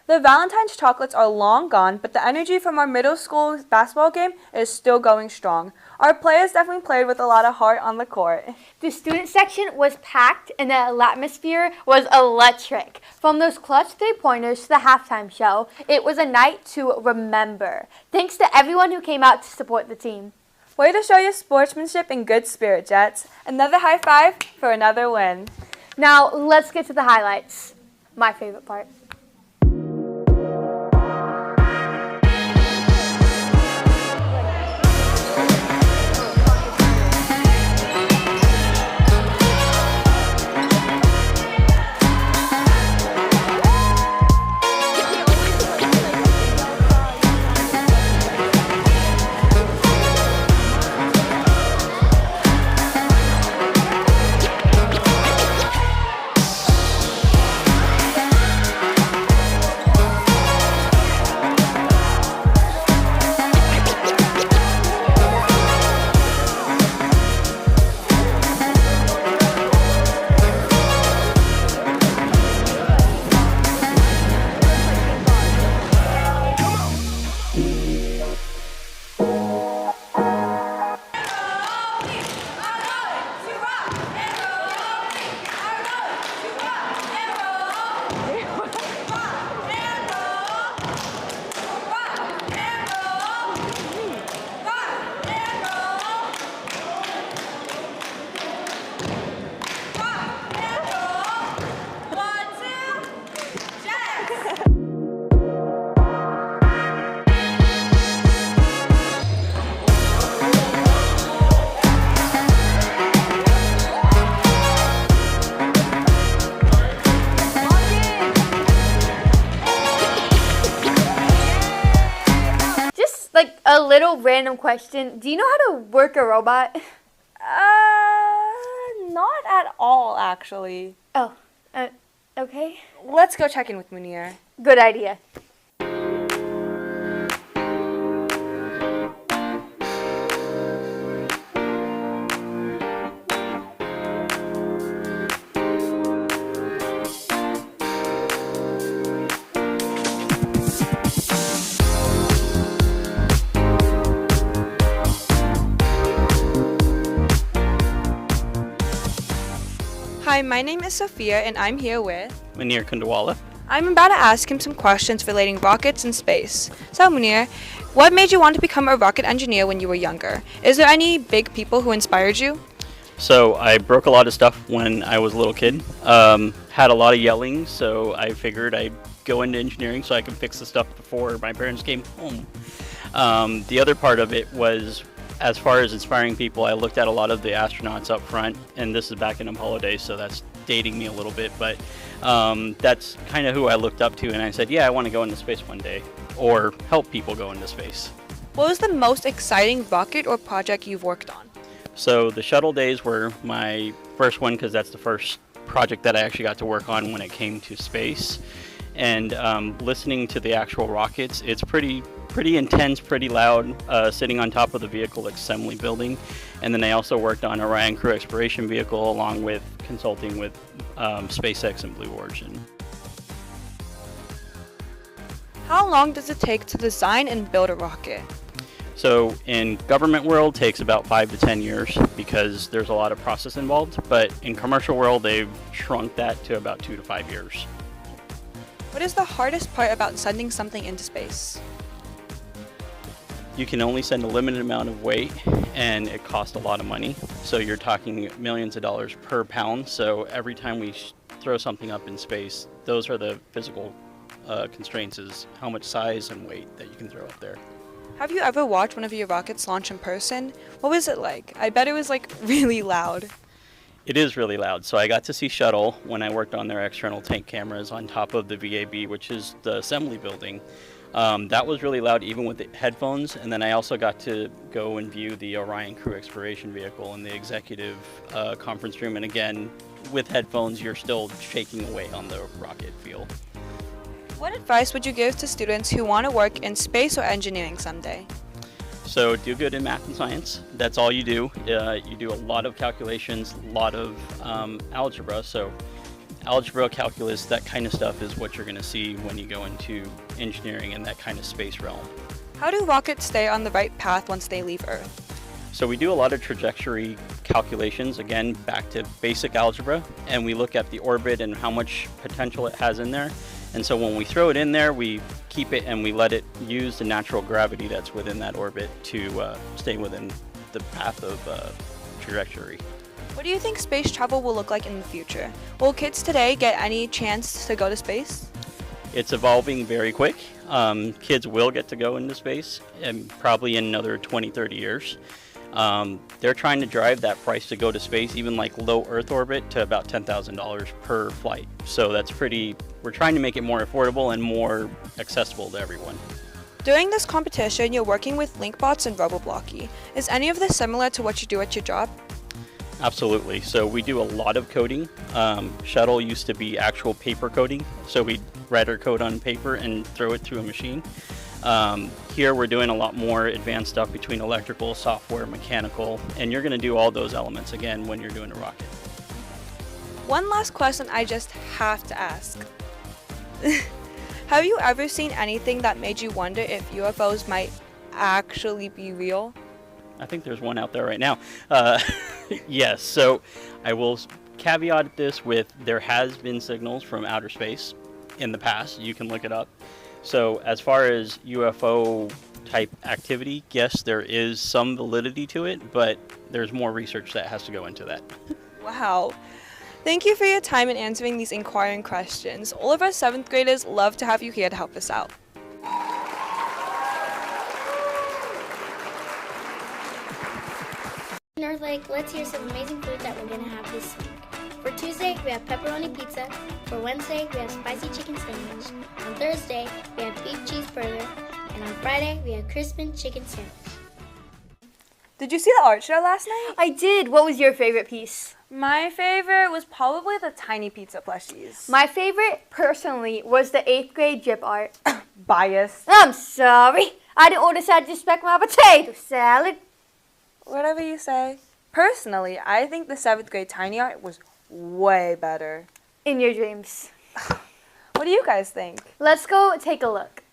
The Valentine's chocolates are long gone, but the energy from our middle school basketball game is still going strong. Our players definitely played with a lot of heart on the court. The student section was packed and the atmosphere was electric. From those clutch three-pointers to the halftime show, it was a night to remember. Thanks to everyone who came out to support the team. Way to show your sportsmanship and good spirit, Jets. Another high five for another win. Now, let's get to the highlights. My favorite part. A little random question. Do you know how to work a robot? Not at all, actually. Oh, okay. Let's go check in with Munir. Good idea. Hi, my name is Sophia, and I'm here with Munir Kundawala. I'm about to ask him some questions relating rockets and space. So, Munir, what made you want to become a rocket engineer when you were younger? Is there any big people who inspired you? So I broke a lot of stuff when I was a little kid. Had a lot of yelling, so I figured I'd go into engineering so I could fix the stuff before my parents came home. The other part of it was, as far as inspiring people, I looked at a lot of the astronauts up front, and this is back in Apollo days, so that's dating me a little bit, but that's kind of who I looked up to, and I said, yeah, I want to go into space one day, or help people go into space. What was the most exciting rocket or project you've worked on? So the shuttle days were my first one, because that's the first project that I actually got to work on when it came to space. And listening to the actual rockets, it's pretty intense, pretty loud, sitting on top of the vehicle assembly building. And then I also worked on Orion Crew Exploration Vehicle, along with consulting with SpaceX and Blue Origin. How long does it take to design and build a rocket? So in government world, it takes about 5 to 10 years because there's a lot of process involved. But in commercial world, they've shrunk that to about 2 to 5 years. What is the hardest part about sending something into space? You can only send a limited amount of weight, and it costs a lot of money. So you're talking millions of dollars per pound. So every time we throw something up in space, those are the physical constraints, is how much size and weight that you can throw up there. Have you ever watched one of your rockets launch in person? What was it like? I bet it was like really loud. It is really loud. So I got to see Shuttle when I worked on their external tank cameras on top of the VAB, which is the assembly building. That was really loud even with the headphones. And then I also got to go and view the Orion Crew Exploration Vehicle in the executive conference room. And again, with headphones, you're still shaking away on the rocket feel. What advice would you give to students who want to work in space or engineering someday? So do good in math and science. That's all you do. You do a lot of calculations, a lot of algebra. So algebra, calculus, that kind of stuff is what you're going to see when you go into engineering and that kind of space realm. How do rockets stay on the right path once they leave Earth? So we do a lot of trajectory calculations, again, back to basic algebra, and we look at the orbit and how much potential it has in there. And so when we throw it in there, we keep it and we let it use the natural gravity that's within that orbit to stay within the path of trajectory. What do you think space travel will look like in the future? Will kids today get any chance to go to space? It's evolving very quick. Kids will get to go into space, and probably in another 20, 30 years. They're trying to drive that price to go to space, even like low Earth orbit, to about $10,000 per flight. So that's we're trying to make it more affordable and more accessible to everyone. During this competition, you're working with LinkBots and Roboblocky. Is any of this similar to what you do at your job? Absolutely. So we do a lot of coding. Shuttle used to be actual paper coding. So we'd write our code on paper and throw it through a machine. Here we're doing a lot more advanced stuff between electrical, software, mechanical, and you're going to do all those elements again when you're doing a rocket. One last question I just have to ask. Have you ever seen anything that made you wonder if UFOs might actually be real? I think there's one out there right now. Yes, so I will caveat this with there has been signals from outer space in the past. You can look it up. So as far as UFO type activity, yes, there is some validity to it, but there's more research that has to go into that. Wow. Thank you for your time in answering these inquiring questions. All of us 7th graders love to have you here to help us out. North Lake, let's hear some amazing food that we're going to have this week. For Tuesday, we have pepperoni pizza. For Wednesday, we have spicy chicken sandwich. On Thursday, we have beef cheeseburger. And on Friday, we have crispin chicken sandwich. Did you see the art show last night? I did. What was your favorite piece? My favorite was probably the tiny pizza plushies. My favorite, personally, was the 8th grade drip art. Biased. I'm sorry. I didn't order salad, just expect my potato salad. Whatever you say. Personally, I think the 7th grade tiny art was way better. In your dreams. What do you guys think? Let's go take a look.